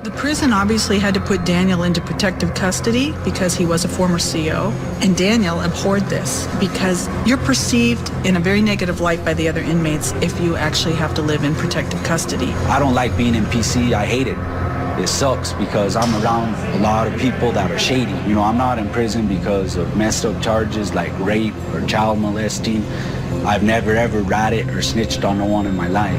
The prison obviously had to put Daniel into protective custody because he was a former CO, and Daniel abhorred this because you're perceived in a very negative light by the other inmates if you actually have to live in protective custody. I don't like being in PC. I hate it. It sucks because I'm around a lot of people that are shady. You know, I'm not in prison because of messed up charges like rape or child molesting. I've never ever ratted or snitched on no one in my life.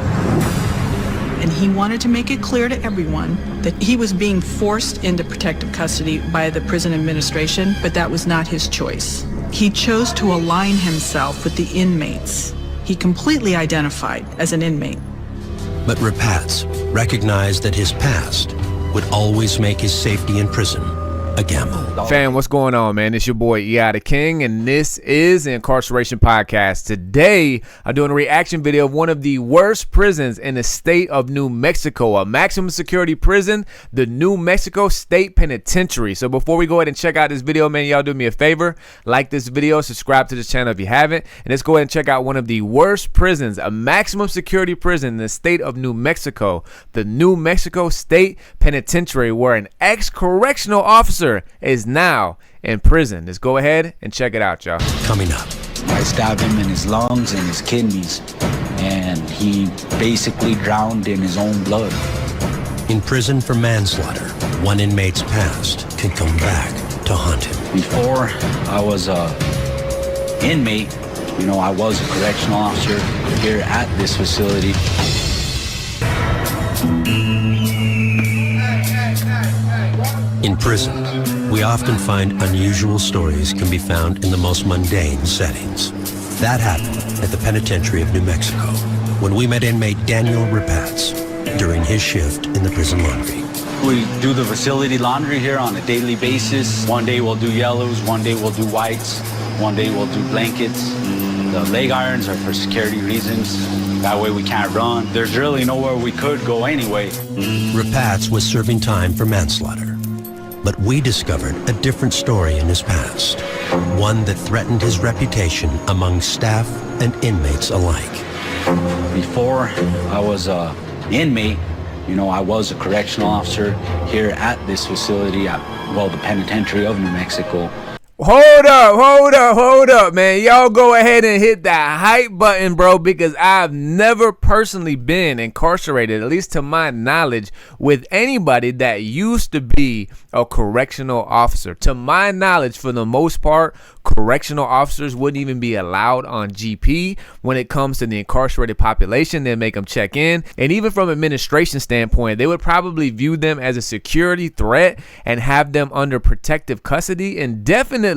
And he wanted to make it clear to everyone that he was being forced into protective custody by the prison administration, but that was not his choice. He chose to align himself with the inmates. He completely identified as an inmate. But Rapatz recognized that his past would always make his safety in prison a gamble. Fam, what's going on, man? It's your boy EI the King, and this is the Incarceration Podcast. Today, I'm doing a reaction video of one of the worst prisons in the state of New Mexico, a maximum security prison, the New Mexico State Penitentiary. So before we go ahead and check out this video, man, y'all do me a favor, like this video, subscribe to this channel if you haven't, and let's go ahead and check out one of the worst prisons, a maximum security prison in the state of New Mexico, the New Mexico State Penitentiary, where an ex-correctional officer is now in prison. Let's go ahead and check it out, y'all. Coming up. I stabbed him in his lungs and his kidneys, and he basically drowned in his own blood. In prison for manslaughter, one inmate's past can come back to haunt him. Before I was a inmate, you know, I was a correctional officer here at this facility. In prison, we often find unusual stories can be found in the most mundane settings. That happened at the Penitentiary of New Mexico when we met inmate Daniel Rapatz during his shift in the prison laundry. We do the facility laundry here on a daily basis. One day we'll do yellows, one day we'll do whites, one day we'll do blankets. The leg irons are for security reasons. That way we can't run. There's really nowhere we could go anyway. Rapatz was serving time for manslaughter. But we discovered a different story in his past, one that threatened his reputation among staff and inmates alike. Before I was an inmate, you know, I was a correctional officer here at this facility at, well, the Penitentiary of New Mexico. Hold up, man. Y'all go ahead and hit that hype button, bro, because I've never personally been incarcerated, at least to my knowledge, with anybody that used to be a correctional officer. To my knowledge, for the most part, correctional officers wouldn't even be allowed on GP when it comes to the incarcerated population. They'd make them check in. And even from administration standpoint, they would probably view them as a security threat and have them under protective custody, and definitely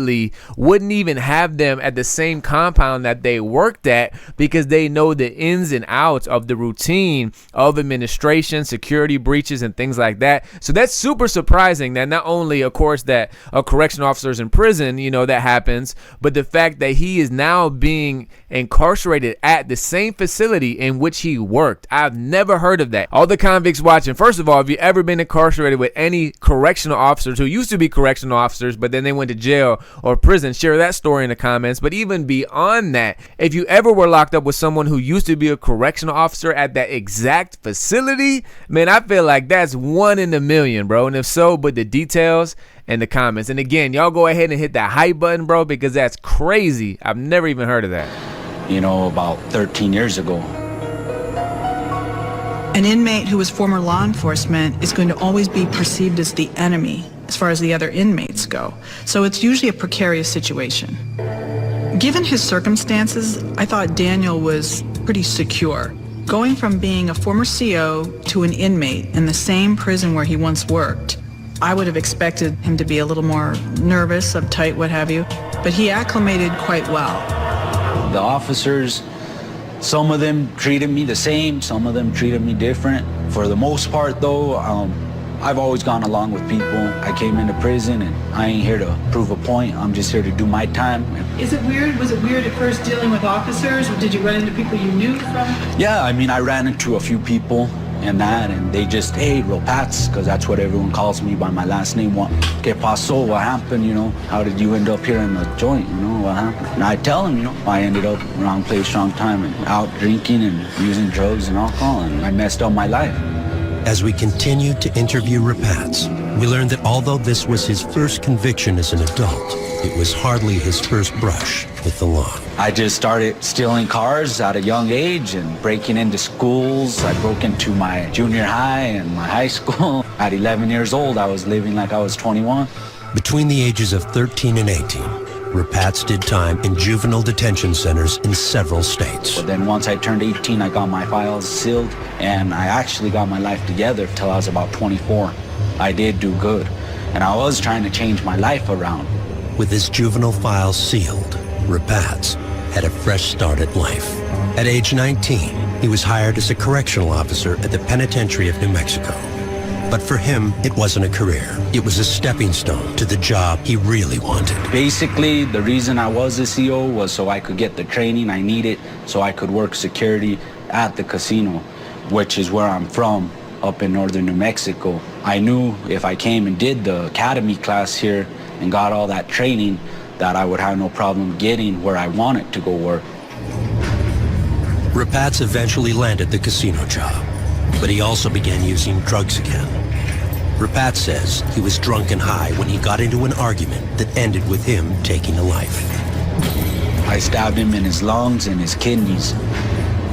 wouldn't even have them at the same compound that they worked at because they know the ins and outs of the routine of administration, security breaches, and things like that. So that's super surprising that not only, of course, that a correctional officer is in prison, you know, that happens, but the fact that he is now being incarcerated at the same facility in which he worked. I've never heard of that. All the convicts watching, first of all, have you ever been incarcerated with any correctional officers who used to be correctional officers, but then they went to jail or prison? Share that story in the comments. But even beyond that, if you ever were locked up with someone who used to be a correctional officer at that exact facility, man, I feel like that's one in a million, bro. And if so, put the details in the comments. And again, y'all go ahead and hit that hype button, bro, because that's crazy. I've never even heard of that. You know, about 13 years ago. An inmate who was former law enforcement is going to always be perceived as the enemy as far as the other inmates go. So it's usually a precarious situation. Given his circumstances, I thought Daniel was pretty secure. Going from being a former CO to an inmate in the same prison where he once worked, I would have expected him to be a little more nervous, uptight, what have you, but he acclimated quite well. The officers, some of them treated me the same, some of them treated me different. For the most part, though, I've always gone along with people. I came into prison and I ain't here to prove a point. I'm just here to do my time. Is it weird? Was it weird at first dealing with officers, or did you run into people you knew from? Yeah, I mean, I ran into a few people and that, and they just, hey, Rapatz, because that's what everyone calls me by my last name. What que pasó? What happened? You know, how did you end up here in the joint? You know, what happened? And I tell them, you know, I ended up wrong place, wrong time, and out drinking and using drugs and alcohol, and I messed up my life. As we continued to interview Rapatz, we learned that although this was his first conviction as an adult, it was hardly his first brush with the law. I just started stealing cars at a young age and breaking into schools. I broke into my junior high and my high school. At 11 years old, I was living like I was 21. Between the ages of 13 and 18, Rapatz did time in juvenile detention centers in several states. But then once I turned 18, I got my files sealed, and I actually got my life together till I was about 24. I did do good, and I was trying to change my life around. With his juvenile files sealed, Rapatz had a fresh start at life. At age 19, he was hired as a correctional officer at the Penitentiary of New Mexico. But for him, it wasn't a career. It was a stepping stone to the job he really wanted. Basically, the reason I was a CO was so I could get the training I needed so I could work security at the casino, which is where I'm from, up in northern New Mexico. I knew if I came and did the academy class here and got all that training, that I would have no problem getting where I wanted to go work. Rapatz eventually landed the casino job, but he also began using drugs again. Rapatz says he was drunk and high when he got into an argument that ended with him taking a life. I stabbed him in his lungs and his kidneys,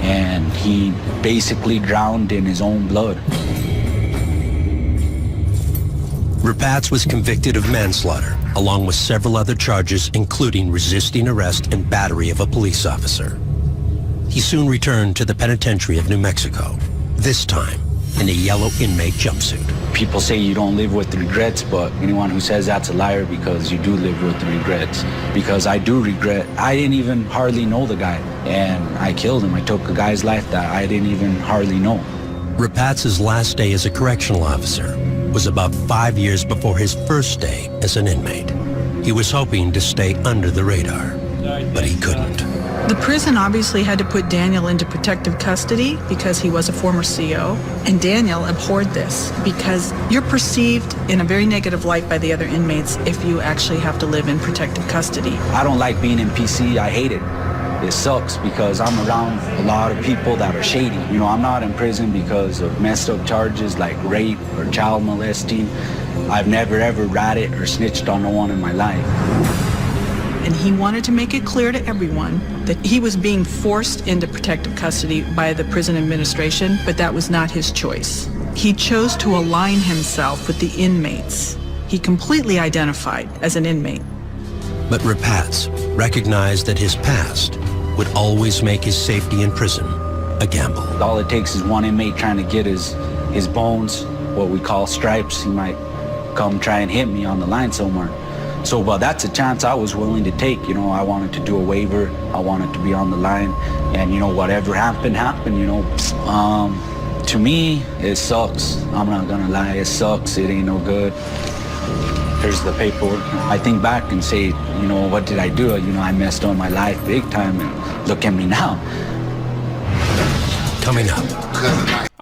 and he basically drowned in his own blood. Rapatz was convicted of manslaughter, along with several other charges, including resisting arrest and battery of a police officer. He soon returned to the Penitentiary of New Mexico, this time in a yellow inmate jumpsuit. People say you don't live with regrets, but anyone who says that's a liar, because you do live with regrets. Because I do regret, I didn't even hardly know the guy, and I killed him. I took a guy's life that I didn't even hardly know. Rapatz's last day as a correctional officer was about 5 years before his first day as an inmate. He was hoping to stay under the radar, but he couldn't. The prison obviously had to put Daniel into protective custody because he was a former CO, and Daniel abhorred this because you're perceived in a very negative light by the other inmates if you actually have to live in protective custody. I don't like being in PC. I hate it. It sucks because I'm around a lot of people that are shady. You know, I'm not in prison because of messed up charges like rape or child molesting. I've never ever ratted or snitched on no one in my life. And he wanted to make it clear to everyone that he was being forced into protective custody by the prison administration, but that was not his choice. He chose to align himself with the inmates. He completely identified as an inmate. But Rapatz recognized that his past would always make his safety in prison a gamble. All it takes is one inmate trying to get his bones, what we call stripes. He might come try and hit me on the line somewhere. So, well, that's a chance I was willing to take. You know, I wanted to do a waiver. I wanted to be on the line. And, you know, whatever happened, you know. To me, it sucks. I'm not gonna lie, it sucks. It ain't no good. Here's the paperwork. I think back and say, you know, what did I do? You know, I messed up my life big time, and look at me now. Coming up.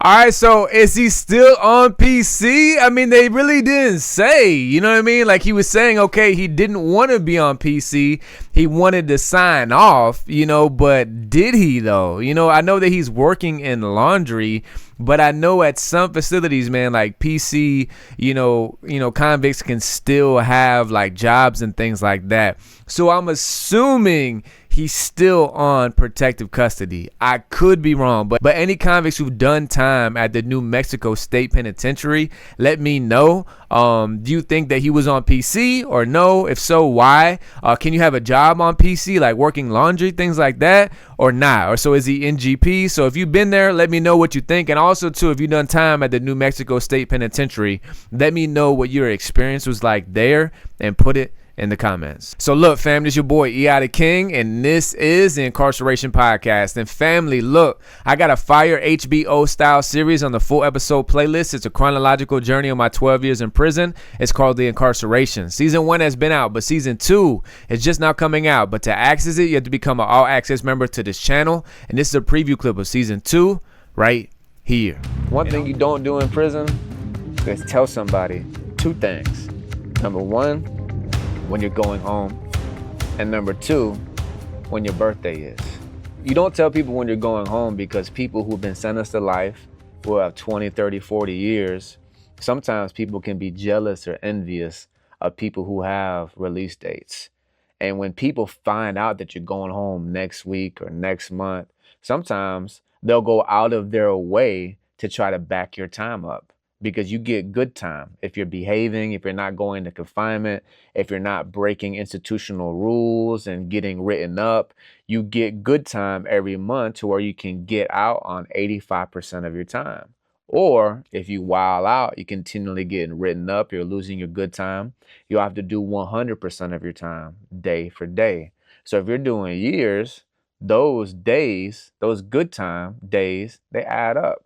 All right, so is he still on PC? I mean, they really didn't say, you know what I mean? Like, he was saying, okay, he didn't want to be on PC. He wanted to sign off, you know, but did he though? You know, I know that he's working in laundry, but I know at some facilities, man, like PC, you know, convicts can still have like jobs and things like that. So I'm assuming he's still on protective custody. I could be wrong, but any convicts who've done time at the New Mexico State Penitentiary, let me know. Do you think that he was on PC or no? If so, why? Can you have a job on PC, like working laundry, things like that, or not? Or so is he in GP? So if you've been there, let me know what you think. And also, too, if you've done time at the New Mexico State Penitentiary, let me know what your experience was like there and put it in the comments. So look, fam, this your boy EI the King, and this is the Incarceration Podcast. And family, look, I got a fire HBO style series on the full episode playlist. It's a chronological journey on my 12 years in prison. It's called The Incarceration. Season 1 has been out, but season 2 is just now coming out. But to access it, you have to become an all access member to this channel. And this is a preview clip of season 2 right here. One thing you don't do in prison is tell somebody 2 things. Number 1, when you're going home, and number 2, when your birthday is. You don't tell people when you're going home because people who've been sentenced to life who have 20, 30, 40 years, sometimes people can be jealous or envious of people who have release dates. And when people find out that you're going home next week or next month, sometimes they'll go out of their way to try to back your time up, because you get good time if you're behaving, if you're not going to confinement, if you're not breaking institutional rules and getting written up. You get good time every month to where you can get out on 85% of your time. Or if you wild out, you continually getting written up, you're losing your good time, you'll have to do 100% of your time day for day. So if you're doing years, those days, those good time days, they add up.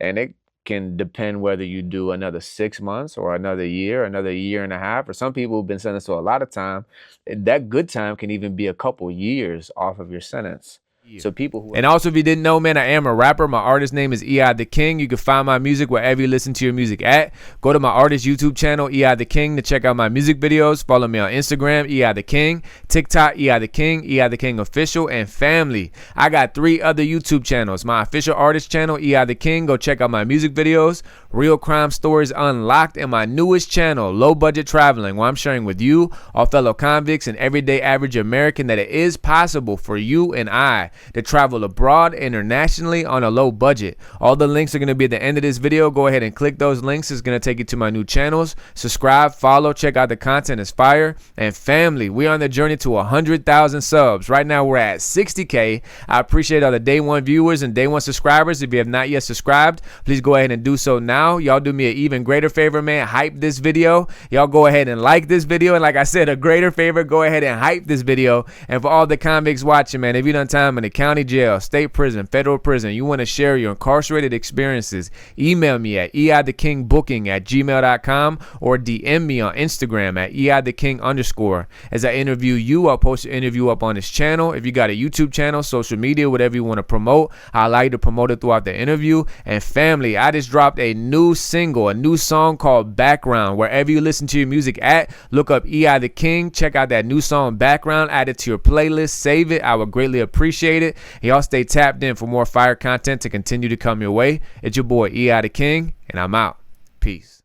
And it can depend whether you do another 6 months or another year and a half. For some people who've been sentenced to a lot of time, that good time can even be a couple years off of your sentence. So people who... And also, if you didn't know, man, I am a rapper. My artist name is EI the King. You can find my music wherever you listen to your music at. Go to my artist YouTube channel, EI the King, to check out my music videos. Follow me on Instagram, EI the King, TikTok, EI the King Official, and family. I got 3 other YouTube channels. My official artist channel, EI the King. Go check out my music videos. Real Crime Stories Unlocked, and my newest channel, Low Budget Traveling, where I'm sharing with you, all fellow convicts and everyday average American, that it is possible for you and I to travel abroad internationally on a low budget. All the links are going to be at the end of this video. Go ahead and click those links. It's going to take you to my new channels. Subscribe, follow, check out the content. Is fire. And family, we are on the journey to 100,000 subs. Right now we're at 60K. I appreciate all the day one viewers and day one subscribers. If you have not yet subscribed, please go ahead and do so now. Y'all do me an even greater favor, man. Hype this video. Y'all go ahead and like this video. And like I said, a greater favor, go ahead and hype this video. And for all the convicts watching, man, if you done time in the county jail, state prison, federal prison, you want to share your incarcerated experiences, email me at eithekingbooking@gmail.com or DM me on Instagram at eitheking_. As I interview you, I'll post an interview up on this channel. If you got a YouTube channel, social media, whatever you want to promote, I'll allow you to promote it throughout the interview. And family, I just dropped a new single, a new song called Background. Wherever you listen to your music at, look up EI the King, check out that new song Background, add it to your playlist, save it. I would greatly appreciate it. Y'all stay tapped in for more fire content to continue to come your way. It's your boy EI the King, and I'm out. Peace.